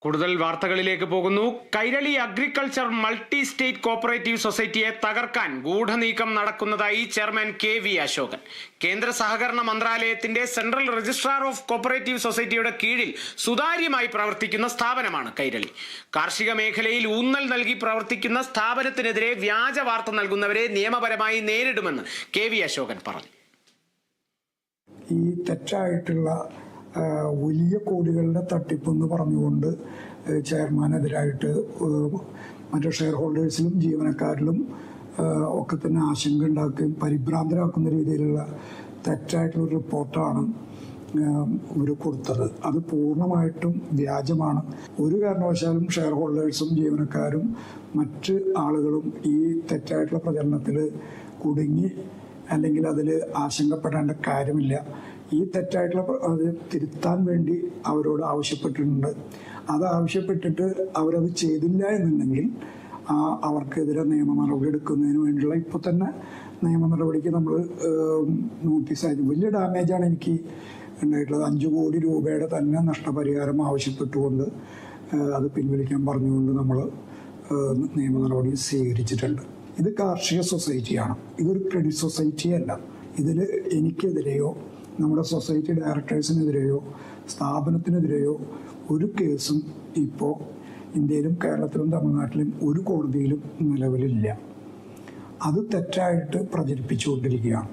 കൂടുതൽ വാർത്തകളിലേക്ക് പോകുന്നു. Kairali agriculture multi state cooperative സൊസൈറ്റിയെ തകർക്കാൻ ഗൂഢനീക്കം നടക്കുന്നതായി ചെയർമാൻ KV അശോകൻ. കേന്ദ്ര സഹകരണ മന്ത്രാലയത്തിന്റെ സെൻട്രൽ രജിസ്ട്രാർ ഓഫ് കോപ്പറേറ്റീവ് സൊസൈറ്റിയുടെ കീഴിൽ സുതാര്യമായി പ്രവർത്തിക്കുന്ന സ്ഥാപനമാണ് കൈരളി. കാർഷിക മേഖലയിൽ ഊന്നൽ നൽകി പ്രവർത്തിക്കുന്ന സ്ഥാപനത്തിനെതിരെ വ്യാജ വാർത്ത നൽകുന്നവരെ നിയമപരമായി നേരിടുമെന്ന് KV അശോകൻ പറഞ്ഞു. ഈ തെറ്റായിട്ടുള്ള വലിയ കോടികളുടെ തട്ടിപ്പെന്ന് പറഞ്ഞുകൊണ്ട് ചെയർമാനെതിരായിട്ട് മറ്റു ഷെയർ ഹോൾഡേഴ്സിലും ജീവനക്കാരിലും ഒക്കെ തന്നെ ആശങ്ക ഉണ്ടാക്കുകയും പരിഭ്രാന്തരാക്കുന്ന രീതിയിലുള്ള തെറ്റായിട്ടുള്ള റിപ്പോർട്ടാണ് ഇവർ കൊടുത്തത്. അത് പൂർണ്ണമായിട്ടും വ്യാജമാണ്. ഒരു കാരണവശാലും ഷെയർ ഹോൾഡേഴ്സും ജീവനക്കാരും മറ്റ് ആളുകളും ഈ തെറ്റായിട്ടുള്ള പ്രചരണത്തിൽ കുടുങ്ങി അല്ലെങ്കിൽ അതിൽ ആശങ്കപ്പെടേണ്ട കാര്യമില്ല. ഈ തെറ്റായിട്ടുള്ള അത് തിരുത്താൻ വേണ്ടി അവരോട് ആവശ്യപ്പെട്ടിട്ടുണ്ട്. അത് ആവശ്യപ്പെട്ടിട്ട് അവരത് ചെയ്തില്ല എന്നുണ്ടെങ്കിൽ അവർക്കെതിരെ നിയമ നടപടി എടുക്കുന്നതിന് വേണ്ടിയുള്ള ഇപ്പോൾ തന്നെ നിയമ നടപടിക്ക് നമ്മൾ നോട്ടീസ് അയച്ചു. വലിയ ഡാമേജാണ് എനിക്ക് ഉണ്ടായിട്ടുള്ളത്. 5 കോടി രൂപയുടെ തന്നെ നഷ്ടപരിഹാരം ആവശ്യപ്പെട്ടുകൊണ്ട് അത് പിൻവലിക്കാൻ പറഞ്ഞുകൊണ്ട് നമ്മൾ നിയമ നടപടി സ്വീകരിച്ചിട്ടുണ്ട്. ഇത് കാർഷിക സൊസൈറ്റിയാണ്, ഇതൊരു ക്രെഡിറ്റ് സൊസൈറ്റിയല്ല. ഇതിൽ എനിക്കെതിരെയോ നമ്മുടെ സൊസൈറ്റി ഡയറക്ടേഴ്സിനെതിരെയോ സ്ഥാപനത്തിനെതിരെയോ ഒരു കേസും ഇപ്പോൾ ഇന്ത്യയിലും കേരളത്തിലും തമിഴ്നാട്ടിലും ഒരു കോടതിയിലും നിലവിലില്ല. അത് തെറ്റായിട്ട് പ്രചരിപ്പിച്ചുകൊണ്ടിരിക്കുകയാണ്.